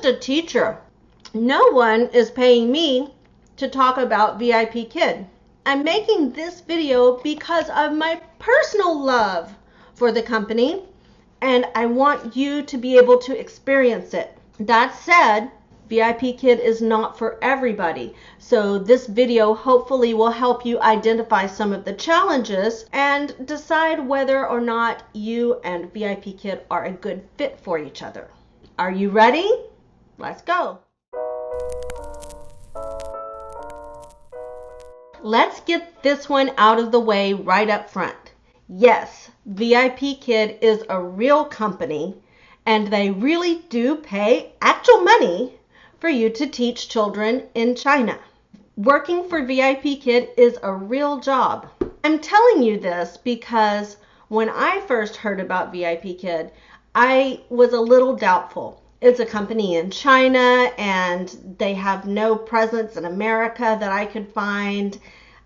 just a teacher. No one is paying me to talk about VIPKID. I'm making this video because of my personal love for the company, and I want you to be able to experience it. That said, VIPKID is not for everybody, so this video hopefully will help you identify some of the challenges and decide whether or not you and VIPKID are a good fit for each other. Are you ready? Let's go. Let's get this one out of the way right up front. Yes, VIPKID is a real company, and they really do pay actual money for you to teach children in China. Working for VIPKID is a real job. I'm telling you this because when I first heard about VIPKID, I was a little doubtful. It's a company in China and they have no presence in America that I could find.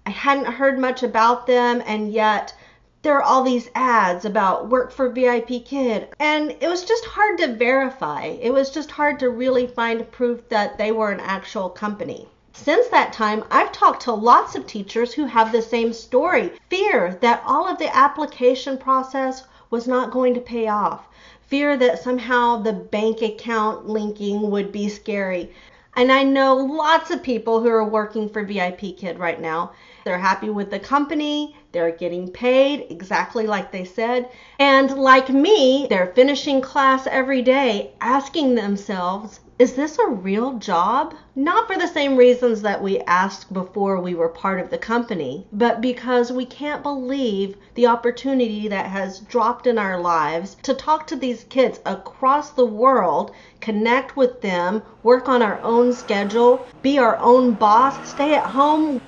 I hadn't heard much about them, and yet there are all these ads about work for VIPKID, and it was just hard to verify. It was just hard to really find proof that they were an actual company. Since that time, I've talked to lots of teachers who have the same story. Fear that all of the application process was not going to pay off. Fear that somehow the bank account linking would be scary. And I know lots of people who are working for VIPKID right now. They're happy with the company, they're getting paid exactly like they said, and like me, they're finishing class every day asking themselves, is this a real job? Not for the same reasons that we asked before we were part of the company, but because we can't believe the opportunity that has dropped in our lives to talk to these kids across the world, connect with them, work on our own schedule, be our own boss, stay at home.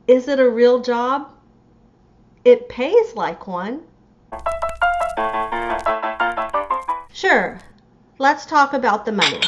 Is it a real job? It pays like one. Sure, let's talk about the money.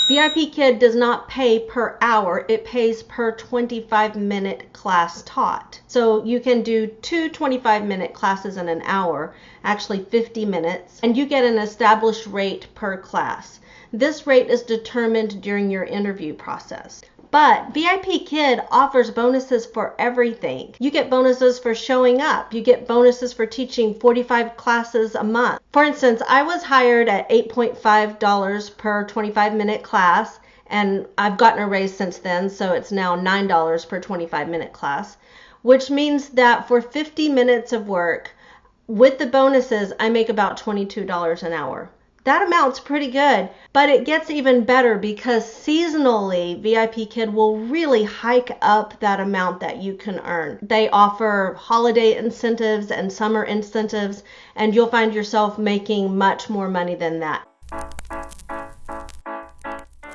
VIPKID does not pay per hour, it pays per 25-minute class taught. So you can do two 25-minute classes in an hour, actually 50 minutes, and you get an established rate per class. This rate is determined during your interview process. But VIPKID offers bonuses for everything. You get bonuses for showing up. You get bonuses for teaching 45 classes a month. For instance, I was hired at $8.5 per 25-minute class, and I've gotten a raise since then, so it's now $9 per 25-minute class, which means that for 50 minutes of work, with the bonuses, I make about $22 an hour. That amount's pretty good, but it gets even better because seasonally, VIPKID will really hike up that amount that you can earn. They offer holiday incentives and summer incentives, and you'll find yourself making much more money than that.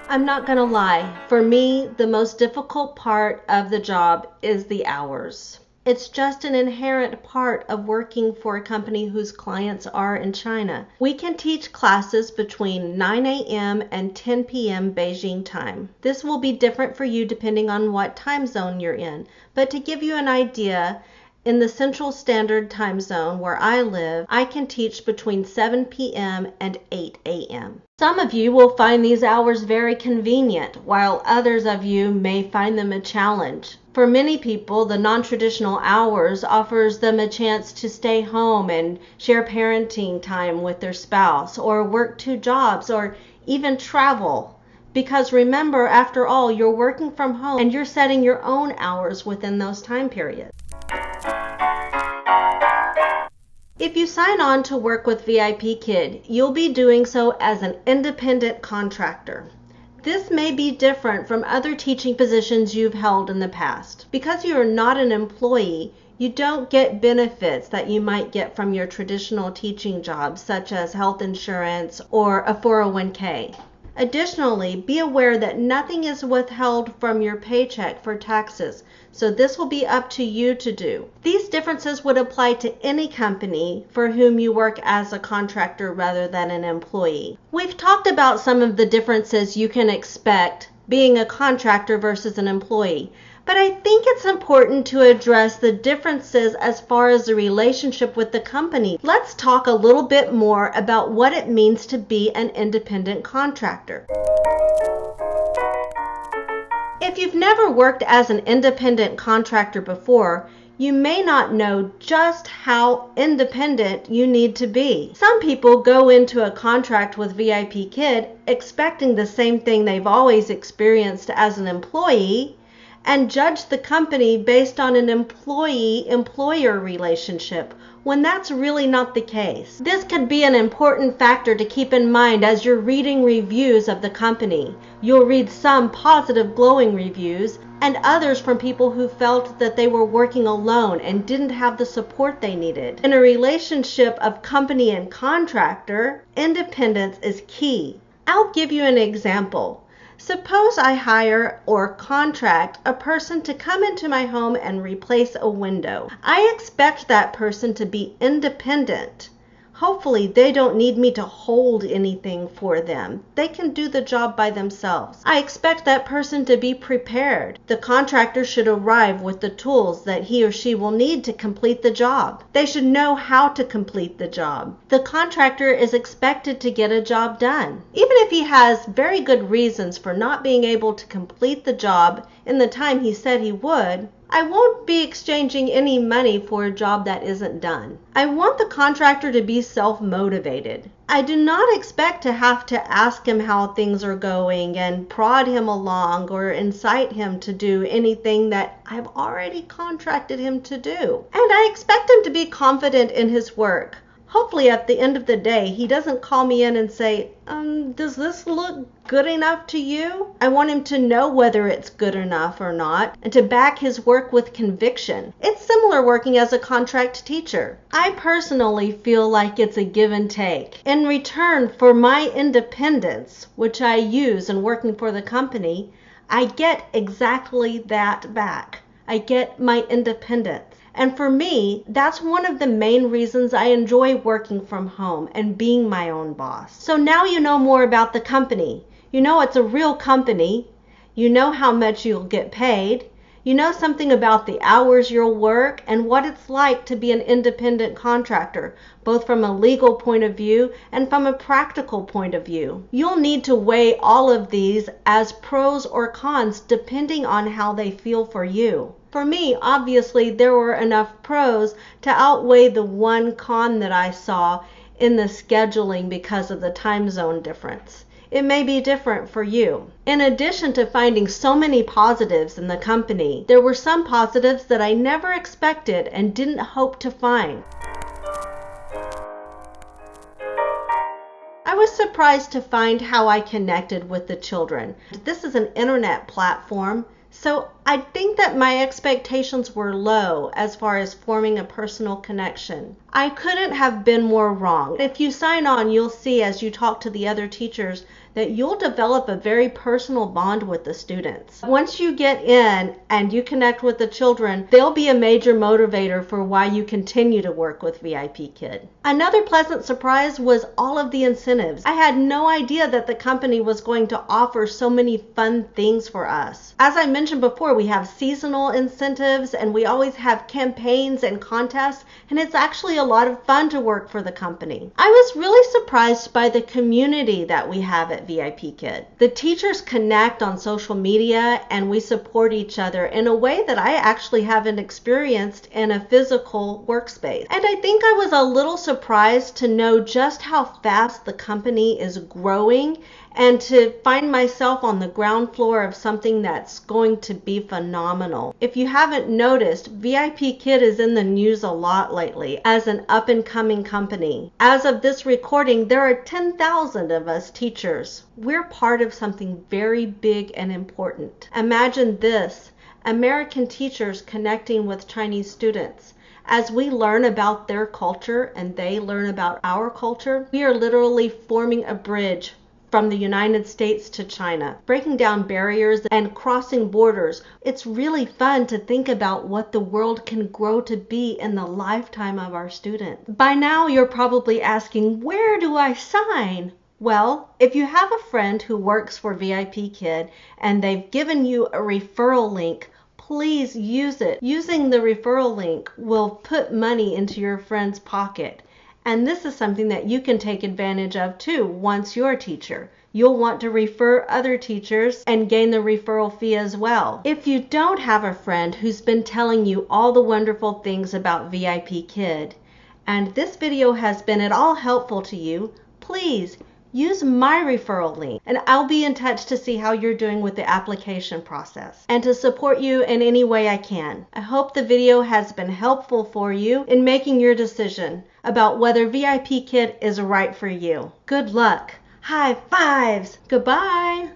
I'm not gonna lie, for me, the most difficult part of the job is the hours. It's just an inherent part of working for a company whose clients are in China. We can teach classes between 9 a.m. and 10 p.m. Beijing time. This will be different for you depending on what time zone you're in. But to give you an idea, in the Central Standard Time Zone where I live, I can teach between 7 p.m. and 8 a.m. Some of you will find these hours very convenient, while others of you may find them a challenge. For many people, the non-traditional hours offers them a chance to stay home and share parenting time with their spouse, or work 2 jobs, or even travel. Because remember, after all, you're working from home and you're setting your own hours within those time periods. If you sign on to work with VIPKID, you'll be doing so as an independent contractor. This may be different from other teaching positions you've held in the past. Because you are not an employee, you don't get benefits that you might get from your traditional teaching jobs, such as health insurance or a 401k. Additionally, be aware that nothing is withheld from your paycheck for taxes, so this will be up to you to do. These differences would apply to any company for whom you work as a contractor rather than an employee. We've talked about some of the differences you can expect being a contractor versus an employee, But I think it's important to address the differences as far as the relationship with the company. Let's talk a little bit more about what it means to be an independent contractor. If you've never worked as an independent contractor before, you may not know just how independent you need to be. Some people go into a contract with VIPKID expecting the same thing they've always experienced as an employee and judge the company based on an employee-employer relationship, when that's really not the case. This could be an important factor to keep in mind as you're reading reviews of the company. You'll read some positive, glowing reviews and others from people who felt that they were working alone and didn't have the support they needed. In a relationship of company and contractor, independence is key. I'll give you an example. Suppose I hire or contract a person to come into my home and replace a window. I expect that person to be independent. Hopefully, they don't need me to hold anything for them. They can do the job by themselves. I expect that person to be prepared. The contractor should arrive with the tools that he or she will need to complete the job. They should know how to complete the job. The contractor is expected to get a job done. Even if he has very good reasons for not being able to complete the job in the time he said he would, I won't be exchanging any money for a job that isn't done. I want the contractor to be self-motivated. I do not expect to have to ask him how things are going and prod him along or incite him to do anything that I've already contracted him to do. And I expect him to be confident in his work. Hopefully at the end of the day, he doesn't call me in and say, does this look good enough to you? I want him to know whether it's good enough or not and to back his work with conviction. It's similar working as a contract teacher. I personally feel like it's a give and take. In return for my independence, which I use in working for the company, I get exactly that back. I get my independence. And for me, that's one of the main reasons I enjoy working from home and being my own boss. So now you know more about the company. You know it's a real company. You know how much you'll get paid. You know something about the hours you'll work and what it's like to be an independent contractor, both from a legal point of view and from a practical point of view. You'll need to weigh all of these as pros or cons depending on how they feel for you. For me, obviously, there were enough pros to outweigh the one con that I saw in the scheduling because of the time zone difference. It may be different for you. In addition to finding so many positives in the company, there were some positives that I never expected and didn't hope to find. I was surprised to find how I connected with the children. This is an internet platform, so I think that my expectations were low as far as forming a personal connection. I couldn't have been more wrong. If you sign on, you'll see as you talk to the other teachers that you'll develop a very personal bond with the students. Once you get in and you connect with the children, they'll be a major motivator for why you continue to work with VIPKID. Another pleasant surprise was all of the incentives. I had no idea that the company was going to offer so many fun things for us. As I mentioned before, we have seasonal incentives and we always have campaigns and contests, and it's actually a lot of fun to work for the company. I was really surprised by the community that we have at VIPKID. The teachers connect on social media and we support each other in a way that I actually haven't experienced in a physical workspace. And I think I was a little surprised to know just how fast the company is growing and to find myself on the ground floor of something that's going to be phenomenal. If you haven't noticed, VIPKID is in the news a lot lately as an up-and-coming company. As of this recording, there are 10,000 of us teachers. We're part of something very big and important. Imagine this, American teachers connecting with Chinese students. As we learn about their culture and they learn about our culture, we are literally forming a bridge from the United States to China, breaking down barriers and crossing borders. It's really fun to think about what the world can grow to be in the lifetime of our students. By now, you're probably asking, where do I sign? Well, if you have a friend who works for VIPKID and they've given you a referral link, please use it. Using the referral link will put money into your friend's pocket. And this is something that you can take advantage of too once you're a teacher. You'll want to refer other teachers and gain the referral fee as well. If you don't have a friend who's been telling you all the wonderful things about VIPKID, and this video has been at all helpful to you, please use my referral link and I'll be in touch to see how you're doing with the application process and to support you in any way I can. I hope the video has been helpful for you in making your decision about whether VIPKID is right for you. Good luck. High fives. Goodbye.